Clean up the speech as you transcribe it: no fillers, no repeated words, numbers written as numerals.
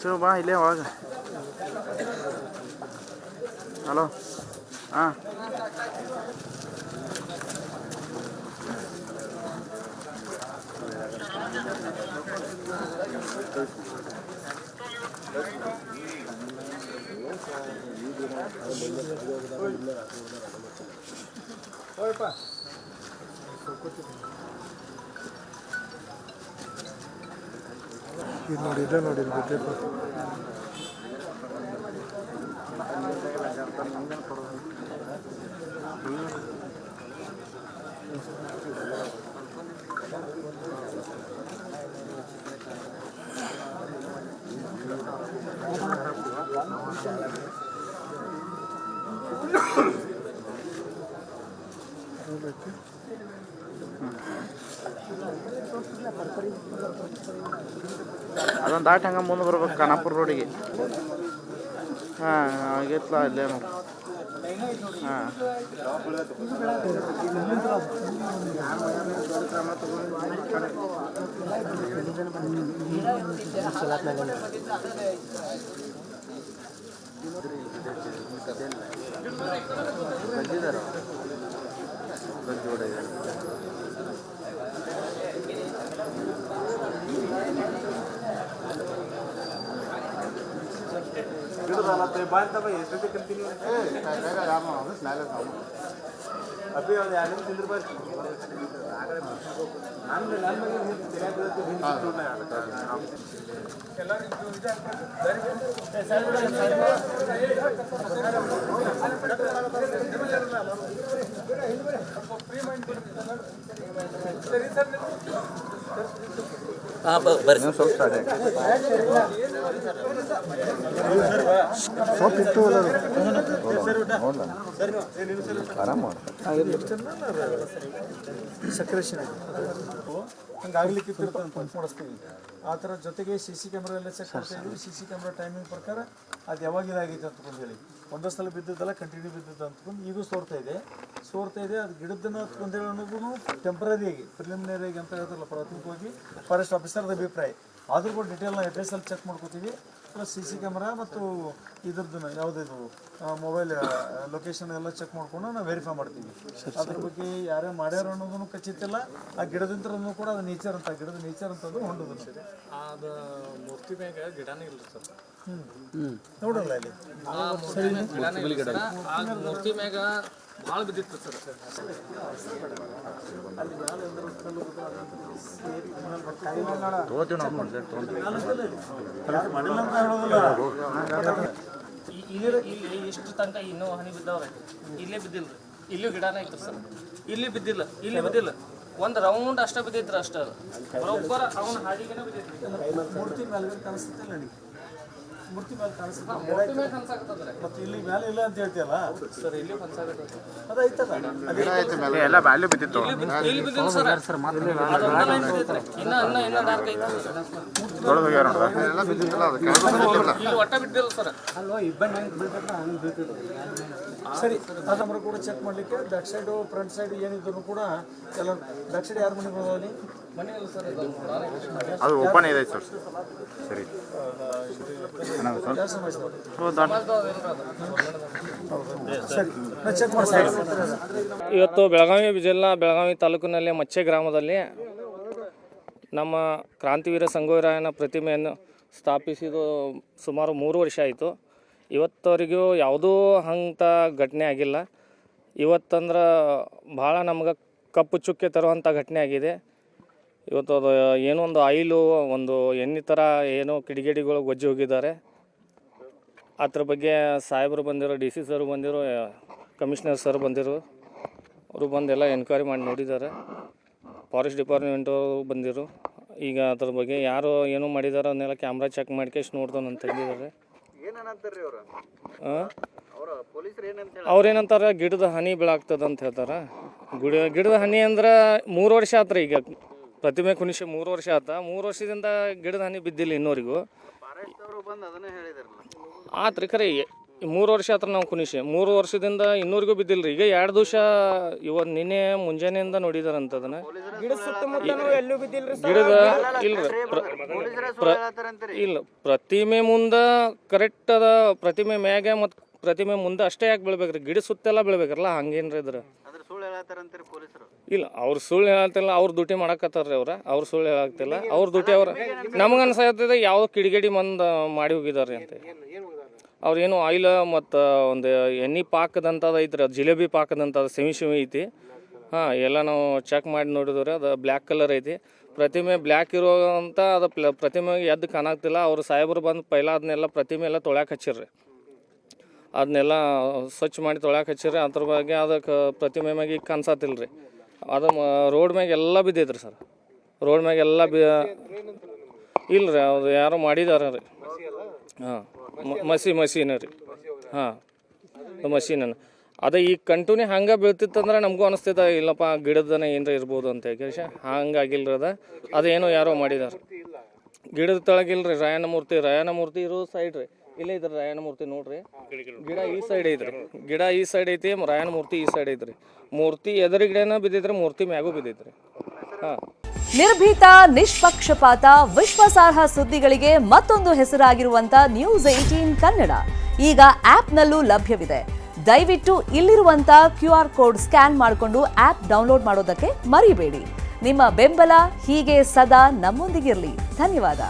ಚಲೋ ಬಾ ಇಲ್ಲೇ ಒಳಗೆ. ಹಲೋ ಹಾಂ ಇದು ನೋಡಿ ಇದೆ ನೋಡಿ ಅದೊಂದು ದಾಟಿ ಹಂಗೆ ಮುಂದೆ ಬರ್ಬೇಕು ಖಾನಾಪುರ ರೋಡಿಗೆ. ಹಾಂ ಆಗೈತ್ಲ ಅಲ್ಲೇನು. ಹಾಂ अभी ಸ್ವಲ್ಪ ಇತ್ತು ಸಕ್ಕರೆ ಹಂಗೆ ಆಗ್ಲಿಕ್ಕೆ ಮಾಡಿಸ್ತೀವಿ. ಆ ಥರ ಜೊತೆಗೆ ಸಿ ಕ್ಯಾಮ್ರಾ ಎಲ್ಲ ಚೆಕ್ ಮಾಡ್ತಾ ಇದ್ವಿ. ಸಿ ಕ್ಯಾಮ್ರಾ ಟೈಮಿಂಗ್ ಪ್ರಕಾರ ಅದು ಯಾವಾಗ ಇದಾಗೈತೆ ಅಂತಕೊಂಡು ಹೇಳಿ ಒಂದೇ ಸಲ ಬಿದ್ದದ್ದಲ್ಲ, ಕಂಟಿನ್ಯೂ ಬಿದ್ದದ್ದು ಅಂದ್ಕೊಂಡು ಈಗೂ ಸೋರ್ತಾ ಇದೆ. ಅದು ಗಿಡದನ್ನು ಹತ್ಕೊಂಡೇಳಿ ಅನ್ನೋದು ಟೆಂಪ್ರರಿಯಾಗಿ ಪ್ರಿಲಿಮಿನರಿಯಾಗಿ ಅಂತ ಹೇಳ್ತಾರಲ್ಲ ಪ್ರಾಥಮಿಕವಾಗಿ ಫಾರೆಸ್ಟ್ ಆಫೀಸರ್ದ ಅಭಿಪ್ರಾಯ. ಆದರೂ ಕೂಡ ಡೀಟೇಲ್ನ ಅಡ್ರೆಸ್ಸಲ್ಲಿ ಚೆಕ್ ಮಾಡ್ಕೋತೀವಿ. ಪ್ಲಸ್ ಸಿ ಕ್ಯಾಮ್ರಾ ಮತ್ತು ಇದ್ರದ್ದು ಯಾವುದಿದು ಮೊಬೈಲ್ ಲೊಕೇಶನ್ ಎಲ್ಲ ಚೆಕ್ ಮಾಡ್ಕೊಂಡು ನಾವು ವೆರಿಫೈ ಮಾಡ್ತೀವಿ. ಅದ್ರ ಬಗ್ಗೆ ಯಾರೇ ಮಾಡ್ಯಾರ ಅನ್ನೋದನ್ನು ಖಚಿತಿಲ್ಲ. ಆ ಗಿಡದಿಂದ್ರೂ ಕೂಡ ಅದು ನೇಚರ್ ಅಂತ, ಗಿಡದ ನೇಚರ್ ಅಂತಂದು ಹೊಂಡೋದು ಅದು ಮೂರ್ತಿ ಮ್ಯಾಗ ಗಿಡನೇ ಇಲ್ಲ ಸರ್. ನೋಡಲ್ಲ ಇಲ್ಲಿ ಮೂರ್ತಿ ಮ್ಯಾಗ ಭಾಳ ಬಿದ್ದಿತ್ತು ಸರ್. ಇಲ್ಲಿ ಎಷ್ಟು ತನಕ ಇನ್ನೂ ಹನಿ ಬಿದ್ದವ್ರೆ. ಇಲ್ಲೇ ಬಿದ್ದಿಲ್ಲ, ಇಲ್ಲೂ ಗಿಡನೇ ಇತ್ತು ಸರ್. ಇಲ್ಲಿ ಬಿದ್ದಿಲ್ಲ ಒಂದು ರೌಂಡ್ ಅಷ್ಟೇ ಬಿದ್ದಿತ್ತು ಅಷ್ಟೇ. ಅದು ಬರೋಬ್ಬರ ಅವನ ಹಾದಿಗೆ ಬಿದ್ದಿತ್ತು. ಮೂರ್ತಿ ಮೇಲೆ ಕಾಣಿಸುತ್ತೆ ನನಗೆ, ಮೂರ್ತಿ ಮೇಲೆ ಕಾಣಿಸುತ್ತೆ ಮತ್ತು ಇಲ್ಲಿ ಮೇಲೆ ಇಲ್ಲ ಅಂತ ಹೇಳ್ತೀಯಲ್ಲ ಸರ್. ಇಲ್ಲಿ ಕನ್ಸಾಗತ್ತೆ ಅದೈತಲ್ಲ ಎಲ್ಲ ಬ್ಯಾಲೆ ಬಿದ್ದಿತ್ತು. ಇಲ್ಲಿ ಬಿದ್ದಿಲ್ಲ ಸರ್. ಇನ್ನ ಡಾರ್ಕ್ ಐತೆ. ಇಲ್ಲಿ ಒಟ್ಟ ಬಿದ್ದಿಲ್ಲ ಸರ್. ಸರಿ, ಅದನ್ನು ಕೂಡ ಚೆಕ್ ಮಾಡಲಿಕ್ಕೆ ಬ್ಯಾಕ್ ಸೈಡು ಫ್ರಂಟ್ ಸೈಡ್ ಏನಿದ್ರು ಕೂಡ ಎಲ್ಲ. ಬ್ಯಾಕ್ ಸೈಡ್ ಯಾರು ಮನೆಗೆ ಹೋಗೋಲಿ? ಮನೆ ಇಲ್ಲ ಸರ್. ಅದು ಓಪನ್ ಇದೆ ಸರ್. ಸರಿ ಇವತ್ತು ಬೆಳಗಾವಿ ಜಿಲ್ಲಾ ಬೆಳಗಾವಿ ತಾಲೂಕಿನಲ್ಲಿ ಮಚ್ಚೆ ಗ್ರಾಮದಲ್ಲಿ ನಮ್ಮ ಕ್ರಾಂತಿವೀರ ಸಂಗೊಳ್ಳಿರಾಯಣ್ಣ ಪ್ರತಿಮೆಯನ್ನು ಸ್ಥಾಪಿಸಿದ್ದು ಸುಮಾರು 3 ವರ್ಷ ಆಯಿತು. ಇವತ್ತವರೆಗೂ ಯಾವುದೂ ಅಂಥ ಘಟನೆ ಆಗಿಲ್ಲ. ಇವತ್ತಂದ್ರೆ ಭಾಳ ನಮ್ಗೆ ಕಪ್ಪು ಚುಕ್ಕೆ ತರುವಂಥ ಘಟನೆ ಆಗಿದೆ. ಇವತ್ತು ಅದು ಏನೋ ಒಂದು ಆಯಿಲು, ಒಂದು ಎಣ್ಣೆ ಥರ ಏನೋ ಕಿಡಿಗೇಡಿಗಳು ಗೊಜ್ಜಿ ಹೋಗಿದ್ದಾರೆ. ಅದ್ರ ಬಗ್ಗೆ ಸಾಹೇಬರು ಬಂದಿರೋ, ಡಿ ಸಿ ಸರ್ ಬಂದಿರೋ, ಕಮಿಷನರ್ ಸರ್ ಬಂದಿರೋ, ಅವರು ಬಂದೆಲ್ಲ ಎನ್ಕ್ವೈರಿ ಮಾಡಿ ನೋಡಿದ್ದಾರೆ. ಫಾರೆಸ್ಟ್ ಡಿಪಾರ್ಟ್ಮೆಂಟವರು ಬಂದಿರು. ಈಗ ಅದ್ರ ಬಗ್ಗೆ ಯಾರು ಏನೋ ಮಾಡಿದಾರೆ ಅದನ್ನೆಲ್ಲ ಕ್ಯಾಮ್ರಾ ಚೆಕ್ ಮಾಡ್ಕೇಶ್ ನೋಡ್ದೋ ಅಂತ ತೆಗೆದಿದ್ದಾರೆ. ಅವ್ರೇನಂತಾರೆ, ಗಿಡದ ಹನಿ ಬೀಳಾಗ್ತದೆ ಅಂತ ಹೇಳ್ತಾರೆ. ಗಿಡದ ಹನಿ ಅಂದ್ರೆ 3 ವರ್ಷ ಆತ್ರಿ. ಈಗ ಪ್ರತಿಮೆ ಕುಣಿಸಿ 3 ವರ್ಷ ಆತ. 3 ವರ್ಷದಿಂದ ಗಿಡದ ಹಾನಿ ಬಿದ್ದಿಲ್ಲ ಇನ್ನೂರಿಗೂ. ಆತ್ರಿ ಖರೆ 3 ವರ್ಷ ಆತ್ರ ನಾವು ಕುಣಿಸಿ 3 ವರ್ಷದಿಂದ ಇನ್ನೂರಿಗೂ ಬಿದ್ದಿಲ್ಲ ರೀ. ಈಗ 2 ದಿವಸ ಇವತ್ತು ನಿನ್ನೆ ಮುಂಜಾನೆಯಿಂದ ನೋಡಿದಾರಂತ ಅದನ್ನ. ಗಿಡದ ಇಲ್ಲ ಪ್ರತಿಮೆ ಮುಂದೆ ಕರೆಕ್ಟ್ ಅದ. ಪ್ರತಿಮೆ ಮ್ಯಾಗೆ ಮತ್ತು ಪ್ರತಿಮೆ ಮುಂದೆ ಅಷ್ಟೇ ಯಾಕೆ ಬೀಳ್ಬೇಕ್ರಿ? ಗಿಡ ಸುತ್ತೆಲ್ಲ ಬೀಳ್ಬೇಕ್ರಲ್ಲ, ಹಂಗೇನ್ರಿ ಇದ್ರ ಇಲ್ಲ. ಅವ್ರು ಸುಳ್ಳು ಹೇಳತ್ತಿಲ್ಲ, ಅವ್ರ ಡ್ಯೂಟಿ ಮಾಡಕತ್ತಾರ್ರಿ. ಅವ್ರು ಸುಳ್ಳು ಹೇಳಾಗ್ತಿಲ್ಲ, ಅವ್ರ ಡ್ಯೂಟಿ ಅವ್ರ. ನಮ್ಗೆ ಅನ್ಸಾಗ್ತದೆ ಯಾವುದೋ ಕಿಡಿಗೇಡಿ ಮಂದು ಮಾಡಿ ಹೋಗಿದಾರೆ ಅಂತ. ಅವ್ರೇನು ಆಯಿಲ್ ಮತ್ತು ಒಂದು ಎಣ್ಣೆ ಪಾಕದಂಥದ್ದು ಐತ್ರಿ, ಅದು ಜಿಲೇಬಿ ಪಾಕದಂಥದ್ದು ಸಿಮಿ ಐತಿ. ಹಾಂ, ಎಲ್ಲ ನಾವು ಚೆಕ್ ಮಾಡಿ ನೋಡಿದ್ರೆ ಅದು ಬ್ಲ್ಯಾಕ್ ಕಲರ್ ಐತಿ. ಪ್ರತಿಮೆ ಬ್ಲ್ಯಾಕ್ ಇರೋಂಥ ಅದು ಪ್ರತಿಮೆಗೆ ಎದ್ದು ಕಾಣಾಗ್ತಿಲ್ಲ. ಅವ್ರು ಸಾಹೇಬರು ಬಂದು ಪೈಲ ಅದನ್ನೆಲ್ಲ ಪ್ರತಿಮೆ ಎಲ್ಲ ತೊಳ್ಯಾಕೆ ಹಚ್ಚಿರ್ರಿ. ಅದನ್ನೆಲ್ಲ ಸ್ವಚ್ಛ ಮಾಡಿ ತೊಳ್ಯಾಕೆ ಹಚ್ಚಿರಿ. ಅದ್ರ ಬಗ್ಗೆ ಅದಕ್ಕೆ ಪ್ರತಿಮೆ ಮ್ಯಾಗ ಈಗ ಕಾಣಿಸತ್ತಿಲ್ಲ ರೀ. ಅದು ರೋಡ್ ಮ್ಯಾಗ ಎಲ್ಲ ಬಿದ್ದೈತ್ರಿ ಸರ್. ರೋಡ್ ಮ್ಯಾಗ ಎಲ್ಲ ಇಲ್ಲ ರೀ, ಅದು ಯಾರೋ ಮಾಡಿದಾರ ರೀ. ಹಾಂ, ಮಷೀನ ರೀ. ಹಾಂ, ಮಷೀನನ್ನು ಅದೇ ಈಗ ಕಂಟಿನ್ಯೂ ಹಂಗೆ ಬೀಳ್ತಿತ್ತಂದ್ರೆ ನಮಗೂ ಅನಿಸ್ತೈತೆ ಇಲ್ಲಪ್ಪ ಗಿಡದನ ಏನರ ಇರ್ಬೋದು ಅಂತ ಹೇಳಿ. ಹಂಗಾಗಿಲ್ರಿ, ಅದೇನೋ ಯಾರೋ ಮಾಡಿದಾರೆ. ಗಿಡದ ತೆಳಗಿಲ್ರಿ ರಾಯಣ್ಣ ಮೂರ್ತಿ ಇರೋ ಸೈಡ್ ರೀ. ಇಲ್ಲೇ ಇದ್ರಿ ರಾಯಣ್ಣ ಮೂರ್ತಿ ನೋಡ್ರಿ. ಗಿಡ ಈ ಸೈಡ್ ಐತ್ರಿ, ರಾಯಣ್ಣ ಮೂರ್ತಿ ಈ ಸೈಡ್ ಐತ್ರಿ. ಮೂರ್ತಿ ಎದುರುಗಡೆನ ಬಿದ್ದೈತ್ರಿ, ಮೂರ್ತಿ ಮ್ಯಾಗೂ ಬಿದ್ದೈತ್ರಿ. ಹಾಂ, ನಿರ್ಭೀತ, ನಿಷ್ಪಕ್ಷಪಾತ, ವಿಶ್ವಾಸಾರ್ಹ ಸುದ್ದಿಗಳಿಗೆ ಮತ್ತೊಂದು ಹೆಸರಾಗಿರುವಂತ ನ್ಯೂಸ್ 18 ಕನ್ನಡ ಈಗ ಆಪ್ನಲ್ಲೂ ಲಭ್ಯವಿದೆ. ದಯವಿಟ್ಟು ಇಲ್ಲಿರುವಂತ QR ಕೋಡ್ ಸ್ಕ್ಯಾನ್ ಮಾಡಿಕೊಂಡು ಆಪ್ ಡೌನ್ಲೋಡ್ ಮಾಡೋದಕ್ಕೆ ಮರಿಬೇಡಿ. ನಿಮ್ಮ ಬೆಂಬಲ ಹೀಗೆ ಸದಾ ನಮ್ಮೊಂದಿಗಿರಲಿ. ಧನ್ಯವಾದ.